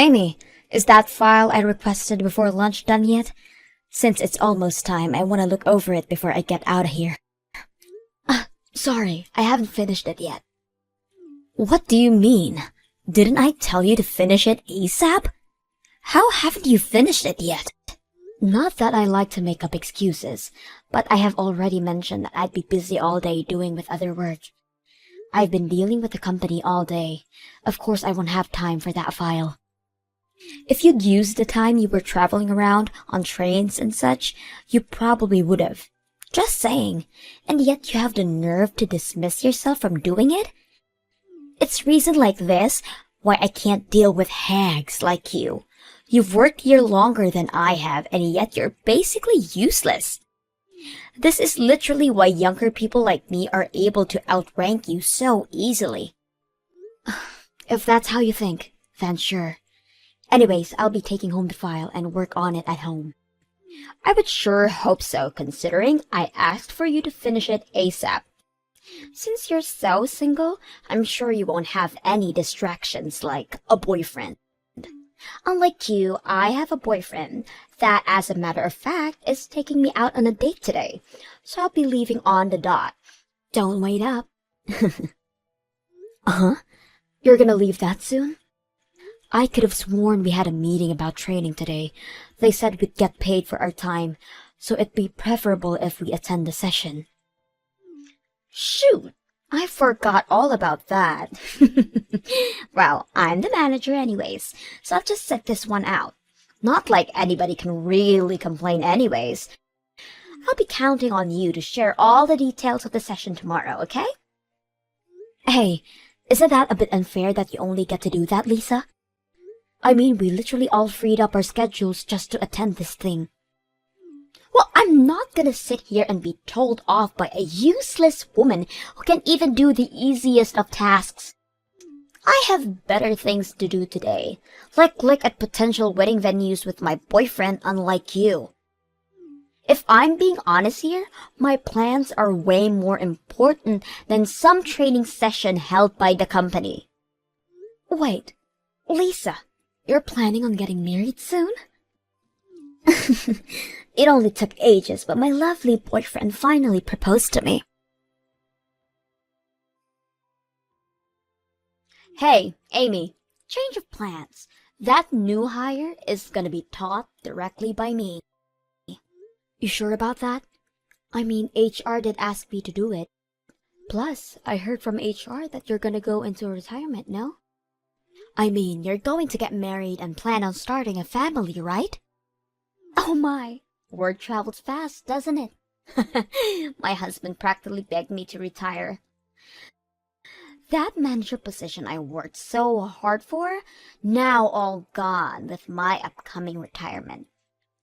Amy, is that file I requested before lunch done yet? Since it's almost time, I want to look over it before I get out of here. Sorry, I haven't finished it yet. What do you mean? Didn't I tell you to finish it ASAP? How haven't you finished it yet? Not that I like to make up excuses, but I have already mentioned that I'd be busy all day doing with other work. I've been dealing with the company all day. Of course I won't have time for that file. If you'd used the time you were traveling around on trains and such, you probably would have. Just saying. And yet you have the nerve to dismiss yourself from doing it? It's reason like this why I can't deal with hags like you. You've worked here longer than I have, and yet you're basically useless. This is literally why younger people like me are able to outrank you so easily. If that's how you think, then sure. Anyways, I'll be taking home the file and work on it at home. I would sure hope so, considering I asked for you to finish it ASAP. Since you're so single, I'm sure you won't have any distractions like a boyfriend. Unlike you, I have a boyfriend that, as a matter of fact, is taking me out on a date today, so I'll be leaving on the dot. Don't wait up. Uh-huh? You're gonna leave that soon? I could have sworn we had a meeting about training today. They said we'd get paid for our time, so it'd be preferable if we attend the session. Shoot! I forgot all about that. Well, I'm the manager anyways, so I'll just set this one out. Not like anybody can really complain anyways. I'll be counting on you to share all the details of the session tomorrow, okay? Hey, isn't that a bit unfair that you only get to do that, Lisa? I mean, we literally all freed up our schedules just to attend this thing. Well, I'm not gonna sit here and be told off by a useless woman who can't even do the easiest of tasks. I have better things to do today, like look at potential wedding venues with my boyfriend, unlike you. If I'm being honest here, my plans are way more important than some training session held by the company. Wait, Lisa, you're planning on getting married soon? It only took ages, but my lovely boyfriend finally proposed to me. Hey, Amy, change of plans. That new hire is gonna be taught directly by me. You sure about that? I mean, HR did ask me to do it. Plus, I heard from HR that you're gonna go into retirement, no? I mean, you're going to get married and plan on starting a family, right? Oh my, word travels fast, doesn't it? My husband practically begged me to retire. That manager position I worked so hard for, now all gone with my upcoming retirement.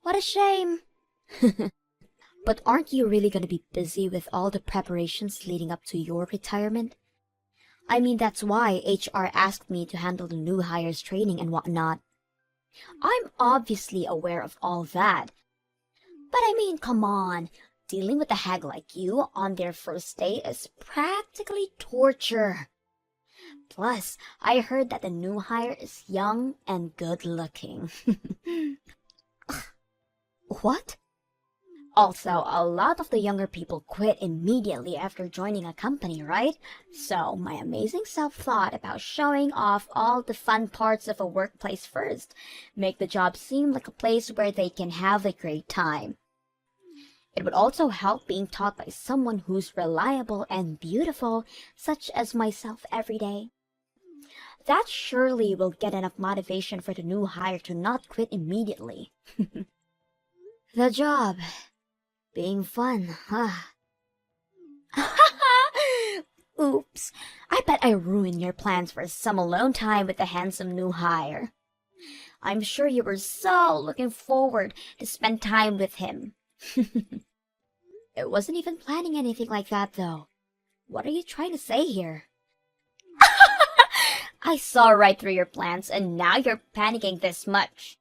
What a shame. But aren't you really going to be busy with all the preparations leading up to your retirement? I mean, that's why HR asked me to handle the new hires training and whatnot. I'm obviously aware of all that. But I mean, come on, dealing with a hag like you on their first day is practically torture. Plus, I heard that the new hire is young and good looking. What? Also, a lot of the younger people quit immediately after joining a company, right? So, my amazing self thought about showing off all the fun parts of a workplace first, make the job seem like a place where they can have a great time. It would also help being taught by someone who's reliable and beautiful, such as myself every day. That surely will get enough motivation for the new hire to not quit immediately. The job being fun, huh? Oops, I bet I ruined your plans for some alone time with the handsome new hire. I'm sure you were so looking forward to spend time with him. It wasn't even planning anything like that, though. What are you trying to say here? I saw right through your plans, and now you're panicking this much.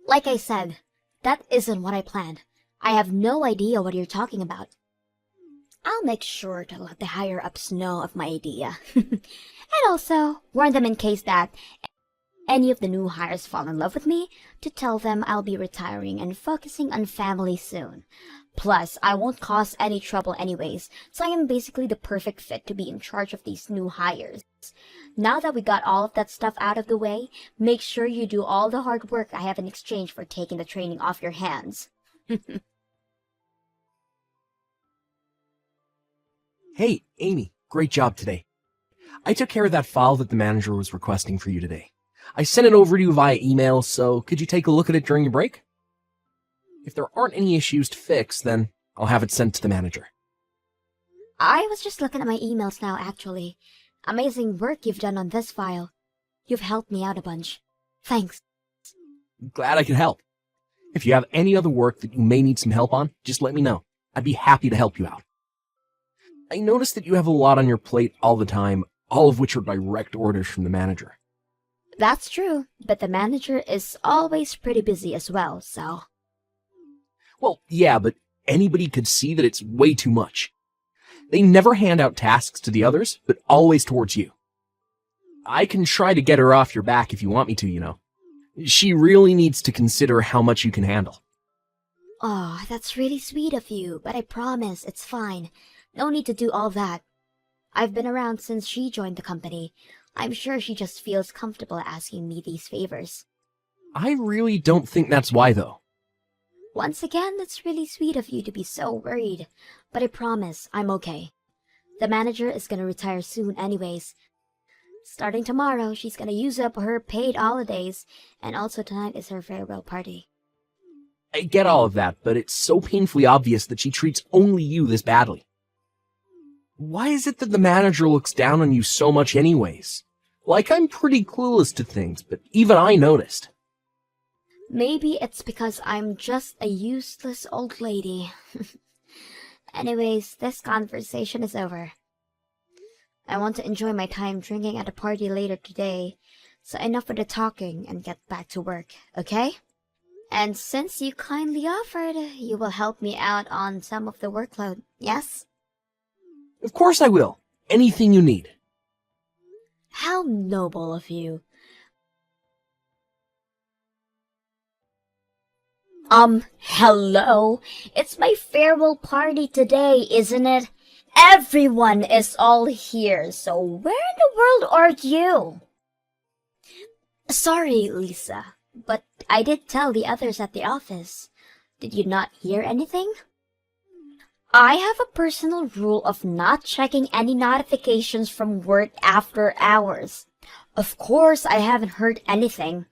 Like I said, that isn't what I planned. I have no idea what you're talking about. I'll make sure to let the higher-ups know of my idea. And also, warn them in case that any of the new hires fall in love with me, to tell them I'll be retiring and focusing on family soon. Plus, I won't cause any trouble anyways, so I am basically the perfect fit to be in charge of these new hires. Now that we got all of that stuff out of the way, make sure you do all the hard work I have in exchange for taking the training off your hands. Hey, Amy, great job today. I took care of that file that the manager was requesting for you today. I sent it over to you via email, so could you take a look at it during your break? If there aren't any issues to fix, then I'll have it sent to the manager. I was just looking at my emails now, actually. Amazing work you've done on this file. You've helped me out a bunch. Thanks. Glad I could help. If you have any other work that you may need some help on, just let me know. I'd be happy to help you out. I noticed that you have a lot on your plate all the time, all of which are direct orders from the manager. That's true, but the manager is always pretty busy as well, so... Well, yeah, but anybody could see that it's way too much. They never hand out tasks to the others, but always towards you. I can try to get her off your back if you want me to, you know. She really needs to consider how much you can handle. Oh, that's really sweet of you, but I promise it's fine. No need to do all that. I've been around since she joined the company. I'm sure she just feels comfortable asking me these favors. I really don't think that's why, though. Once again, it's really sweet of you to be so worried, but I promise I'm okay. The manager is gonna retire soon anyways. Starting tomorrow, she's gonna use up her paid holidays, and also tonight is her farewell party. I get all of that, but it's so painfully obvious that she treats only you this badly. Why is it that the manager looks down on you so much anyways? Like, I'm pretty clueless to things, but even I noticed. Maybe it's because I'm just a useless old lady. Anyways, this conversation is over. I want to enjoy my time drinking at a party later today, so enough with the talking and get back to work, okay? And since you kindly offered, you will help me out on some of the workload, yes? Of course I will. Anything you need. How noble of you. Hello? It's my farewell party today, isn't it? Everyone is all here, so where in the world are you? Sorry, Lisa, but I did tell the others at the office. Did you not hear anything? I have a personal rule of not checking any notifications from work after hours. Of course, I haven't heard anything.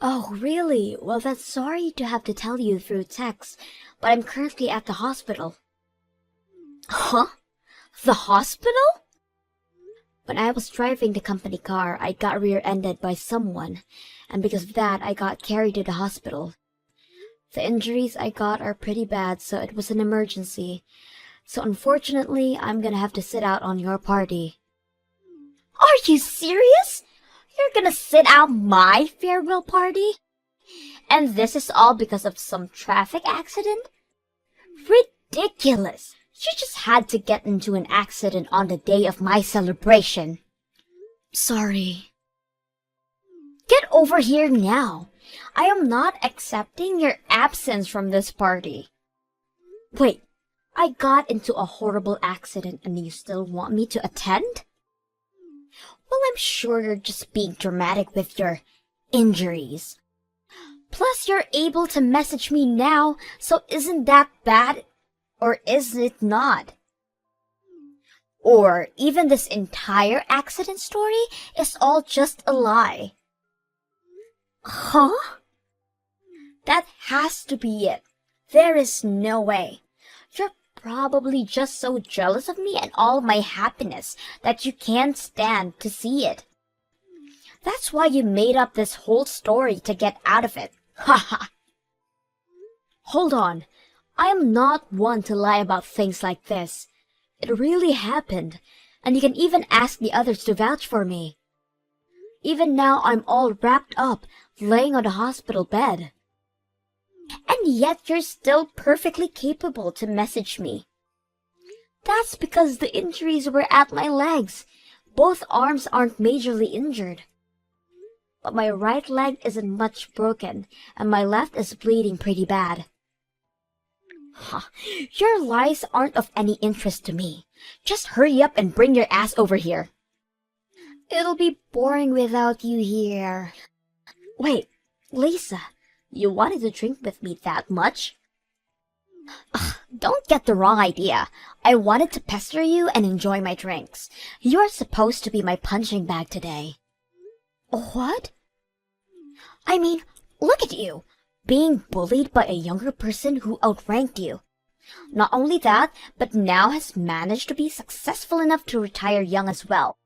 Oh, really? Well, that's sorry to have to tell you through text, but I'm currently at the hospital. Huh? The hospital? When I was driving the company car, I got rear-ended by someone, and because of that, I got carried to the hospital. The injuries I got are pretty bad, so it was an emergency. So unfortunately, I'm gonna have to sit out on your party. Are you serious? You're gonna sit out my farewell party? And this is all because of some traffic accident? Ridiculous! You just had to get into an accident on the day of my celebration. Sorry. Get over here now. I am not accepting your absence from this party. Wait, I got into a horrible accident and you still want me to attend? Well, I'm sure you're just being dramatic with your injuries. Plus, you're able to message me now, so isn't that bad? Or is it not? Or even this entire accident story is all just a lie. Huh? That has to be it. There is no way. You're probably just so jealous of me and all my happiness that you can't stand to see it. That's why you made up this whole story to get out of it. Haha. Hold on. I am not one to lie about things like this. It really happened, and you can even ask the others to vouch for me. Even now, I'm all wrapped up, laying on the hospital bed. And yet you're still perfectly capable to message me. That's because the injuries were at my legs. Both arms aren't majorly injured. but my right leg isn't much broken, and my left is bleeding pretty bad. Huh. Your lies aren't of any interest to me. Just hurry up and bring your ass over here. It'll be boring without you here. Wait, Lisa, you wanted to drink with me that much? Ugh, don't get the wrong idea. I wanted to pester you and enjoy my drinks. You're supposed to be my punching bag today. What? I mean, look at you, being bullied by a younger person who outranked you. Not only that, but now has managed to be successful enough to retire young as well.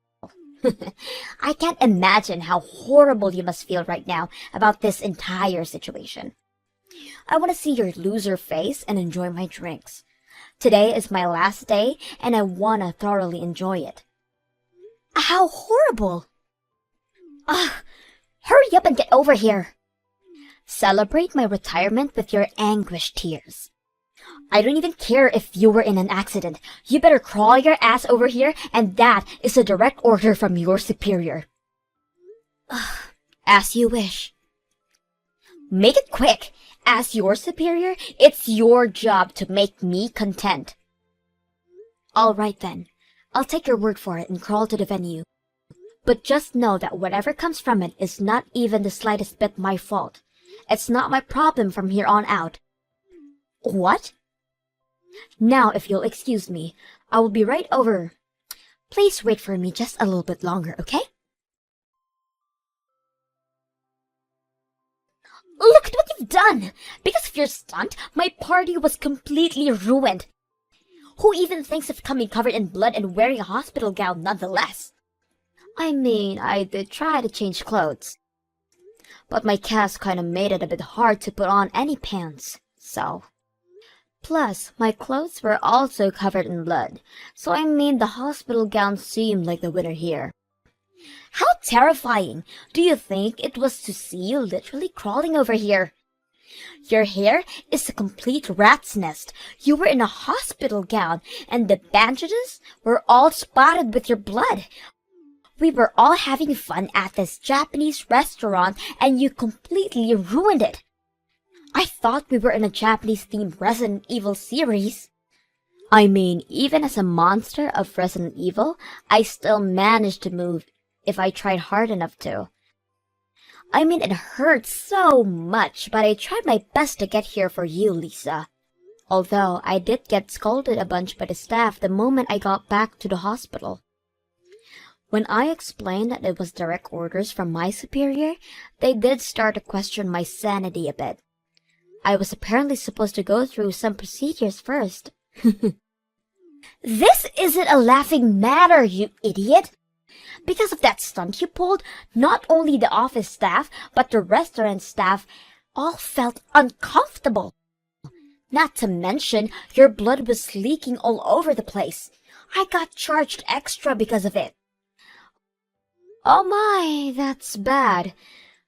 I can't imagine how horrible you must feel right now about this entire situation. I want to see your loser face and enjoy my drinks. Today is my last day, and I want to thoroughly enjoy it. How horrible! Hurry up and get over here. Celebrate my retirement with your anguished tears. I don't even care if you were in an accident. You better crawl your ass over here, and that is a direct order from your superior. As you wish. Make it quick. As your superior, it's your job to make me content. All right then. I'll take your word for it and crawl to the venue. But just know that whatever comes from it is not even the slightest bit my fault. It's not my problem from here on out. What? Now, if you'll excuse me, I will be right over. Please wait for me just a little bit longer, okay? Look at what you've done! Because of your stunt, my party was completely ruined. Who even thinks of coming covered in blood and wearing a hospital gown nonetheless? I mean, I did try to change clothes. But my cast kinda made it a bit hard to put on any pants, so... Plus, my clothes were also covered in blood, so I made the hospital gown seem like the winner here. How terrifying! Do you think it was to see you literally crawling over here? Your hair is a complete rat's nest. You were in a hospital gown, and the bandages were all spotted with your blood. We were all having fun at this Japanese restaurant, and you completely ruined it. I thought we were in a Japanese-themed Resident Evil series. I mean, even as a monster of Resident Evil, I still managed to move if I tried hard enough to. I mean, it hurts so much, but I tried my best to get here for you, Lisa. Although, I did get scolded a bunch by the staff the moment I got back to the hospital. When I explained that it was direct orders from my superior, they did start to question my sanity a bit. I was apparently supposed to go through some procedures first. This isn't a laughing matter, you idiot! Because of that stunt you pulled, not only the office staff, but the restaurant staff all felt uncomfortable. Not to mention, your blood was leaking all over the place. I got charged extra because of it. Oh my, that's bad.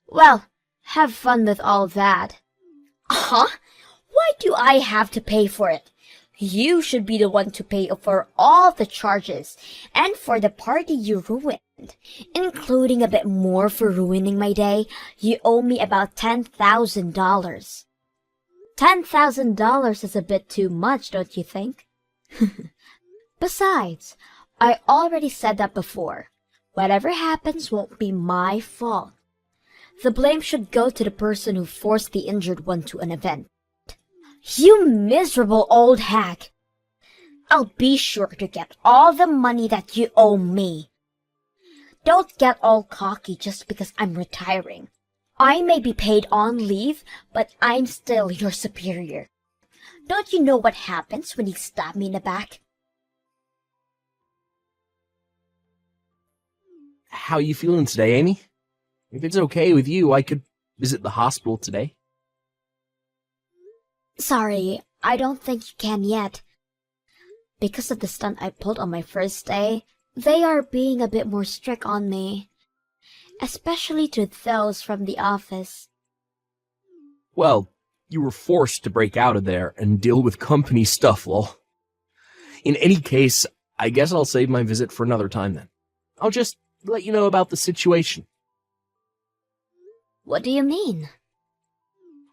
Well, have fun with all that. Huh? Why do I have to pay for it? You should be the one to pay for all the charges, and for the party you ruined, including a bit more for ruining my day. You owe me about $10,000. $10,000 is a bit too much, don't you think? Besides, I already said that before. Whatever happens won't be my fault. The blame should go to the person who forced the injured one to an event. You miserable old hack! I'll be sure to get all the money that you owe me. Don't get all cocky just because I'm retiring. I may be paid on leave, but I'm still your superior. Don't you know what happens when you stab me in the back? How you feeling today, Amy? If it's okay with you, I could visit the hospital today. Sorry, I don't think you can yet. Because of the stunt I pulled on my first day, they are being a bit more strict on me. Especially to those from the office. Well, you were forced to break out of there and deal with company stuff, lol. In any case, I guess I'll save my visit for another time then. I'll just let you know about the situation. What do you mean?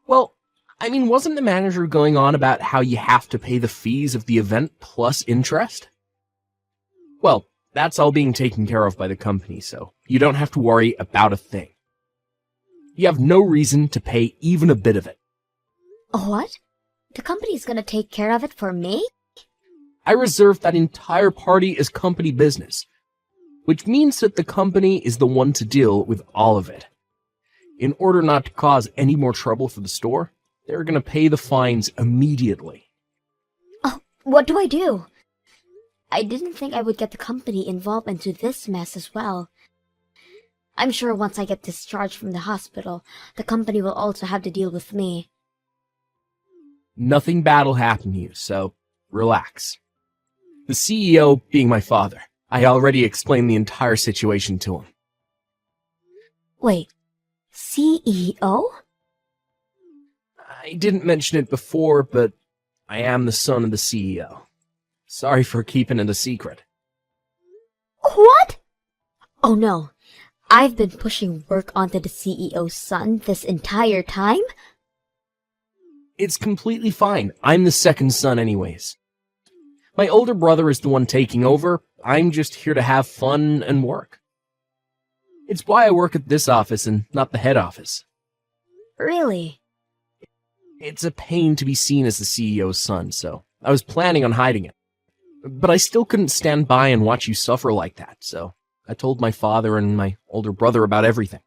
Well, I mean, wasn't the manager going on about how you have to pay the fees of the event plus interest? Well, that's all being taken care of by the company, so you don't have to worry about a thing. You have no reason to pay even a bit of it. What? The company's gonna take care of it for me? I reserved that entire party as company business, which means that the company is the one to deal with all of it. In order not to cause any more trouble for the store, they're going to pay the fines immediately. Oh, what do I do? I didn't think I would get the company involved into this mess as well. I'm sure once I get discharged from the hospital, the company will also have to deal with me. Nothing bad will happen to you, so relax. The CEO being my father, I already explained the entire situation to him. Wait, CEO? I didn't mention it before, but I am the son of the CEO. Sorry for keeping it a secret. What? Oh no, I've been pushing work onto the CEO's son this entire time? It's completely fine. I'm the second son anyways. My older brother is the one taking over. I'm just here to have fun and work. It's why I work at this office and not the head office. Really? It's a pain to be seen as the CEO's son, so I was planning on hiding it. But I still couldn't stand by and watch you suffer like that, so I told my father and my older brother about everything.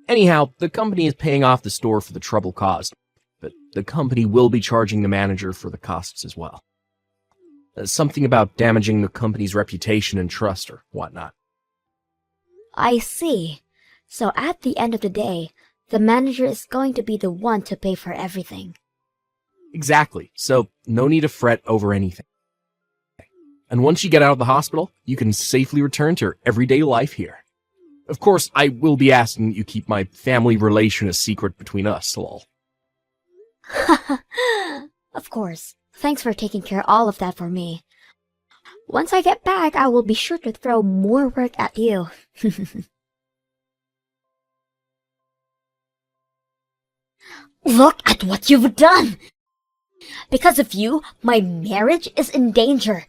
Anyhow, the company is paying off the store for the trouble caused, but the company will be charging the manager for the costs as well. Something about damaging the company's reputation and trust or whatnot. I see. So at the end of the day, the manager is going to be the one to pay for everything. Exactly, so no need to fret over anything. And once you get out of the hospital, you can safely return to your everyday life here. Of course, I will be asking that you keep my family relation a secret between us, lol. Of course. Thanks for taking care of all of that for me. Once I get back, I will be sure to throw more work at you. Look at what you've done! Because of you, my marriage is in danger.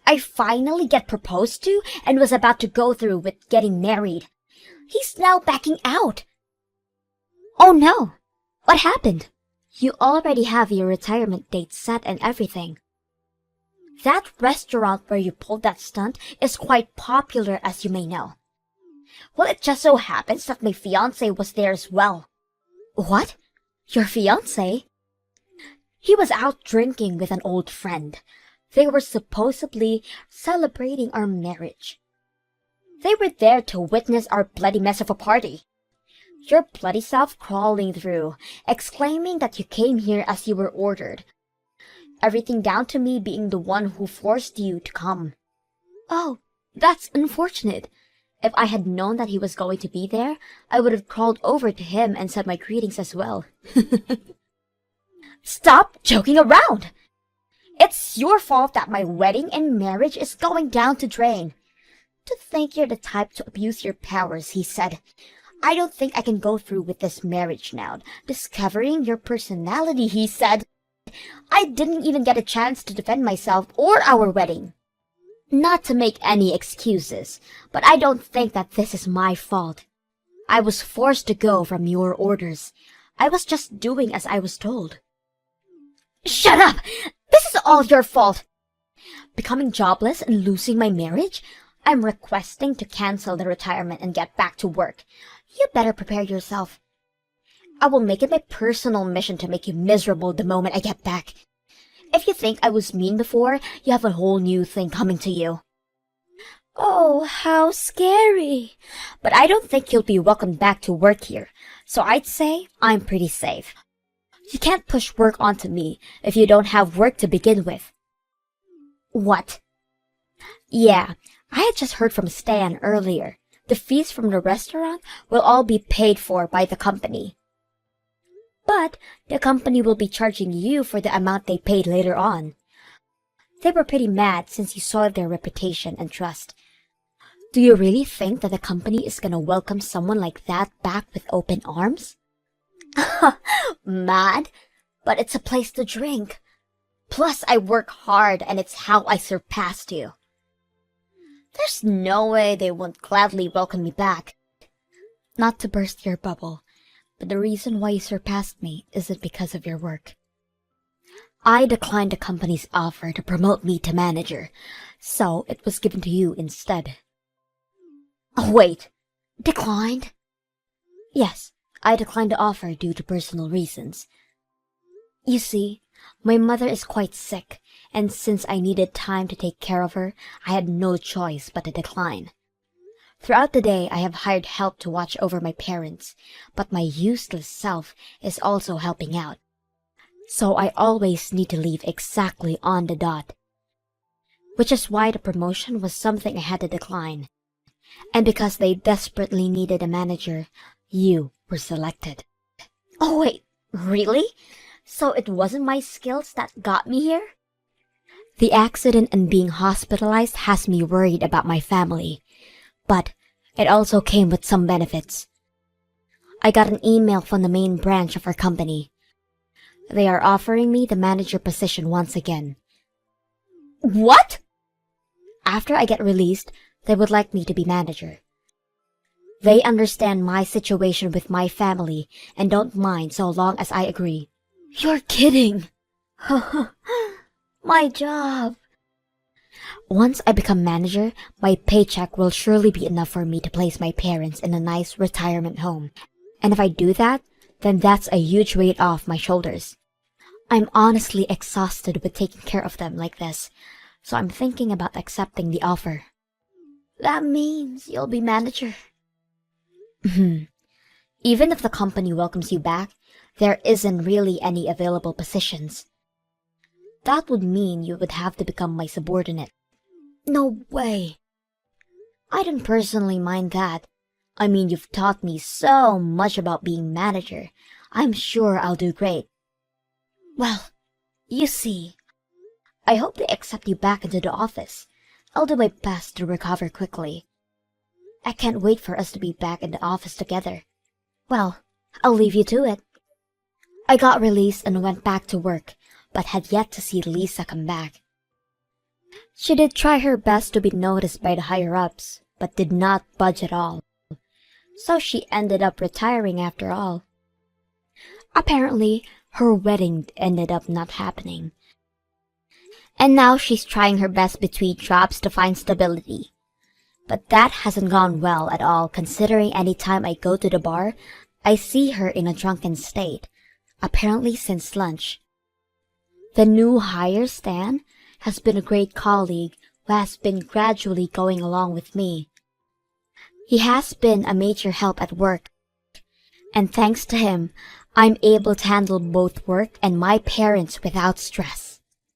I finally get proposed to and was about to go through with getting married. He's now backing out. Oh no! What happened? You already have your retirement date set and everything. That restaurant where you pulled that stunt is quite popular, as you may know. Well, it just so happens that my fiancé was there as well. What? Your fiancé? He was out drinking with an old friend. They were supposedly celebrating our marriage. They were there to witness our bloody mess of a party. Your bloody self crawling through, exclaiming that you came here as you were ordered. Everything down to me being the one who forced you to come. Oh, that's unfortunate. If I had known that he was going to be there, I would have crawled over to him and said my greetings as well. Stop joking around! It's your fault that my wedding and marriage is going down the drain. To think you're the type to abuse your powers, he said. I don't think I can go through with this marriage now. Discovering your personality, he said. I didn't even get a chance to defend myself or our wedding. Not to make any excuses, but I don't think that this is my fault. I was forced to go from your orders. I was just doing as I was told. Shut up! This is all your fault! Becoming jobless and losing my marriage? I'm requesting to cancel the retirement and get back to work. You better prepare yourself. I will make it my personal mission to make you miserable the moment I get back. If you think I was mean before, you have a whole new thing coming to you. Oh, how scary. But I don't think you'll be welcomed back to work here, so I'd say I'm pretty safe. You can't push work onto me if you don't have work to begin with. What? Yeah, I had just heard from Stan earlier. The fees from the restaurant will all be paid for by the company. But the company will be charging you for the amount they paid later on. They were pretty mad since you soiled their reputation and trust. Do you really think that the company is gonna welcome someone like that back with open arms? Mad? But it's a place to drink. Plus, I work hard and it's how I surpassed you. There's no way they won't gladly welcome me back. Not to burst your bubble, but the reason why you surpassed me isn't because of your work. I declined the company's offer to promote me to manager, so it was given to you instead. Oh, wait. Declined? Yes, I declined the offer due to personal reasons. You see, my mother is quite sick, and since I needed time to take care of her, I had no choice but to decline. Throughout the day, I have hired help to watch over my parents, but my useless self is also helping out. So I always need to leave exactly on the dot. Which is why the promotion was something I had to decline. And because they desperately needed a manager, you were selected. Oh wait, really? So it wasn't my skills that got me here? The accident and being hospitalized has me worried about my family, but it also came with some benefits. I got an email from the main branch of our company. They are offering me the manager position once again. What? After I get released, they would like me to be manager. They understand my situation with my family and don't mind so long as I agree. You're kidding! My job! Once I become manager, my paycheck will surely be enough for me to place my parents in a nice retirement home. And if I do that, then that's a huge weight off my shoulders. I'm honestly exhausted with taking care of them like this, so I'm thinking about accepting the offer. That means you'll be manager. Even if the company welcomes you back, there isn't really any available positions. That would mean you would have to become my subordinate. No way. I don't personally mind that. I mean, you've taught me so much about being manager. I'm sure I'll do great. Well, you see, I hope they accept you back into the office. I'll do my best to recover quickly. I can't wait for us to be back in the office together. Well, I'll leave you to it. I got released and went back to work, but had yet to see Lisa come back. She did try her best to be noticed by the higher-ups, but did not budge at all. So she ended up retiring after all. Apparently, her wedding ended up not happening. And now she's trying her best between jobs to find stability. But that hasn't gone well at all, considering any time I go to the bar, I see her in a drunken state, apparently since lunch. The new hire, Stan, has been a great colleague who has been gradually going along with me. He has been a major help at work, and thanks to him, I'm able to handle both work and my parents without stress.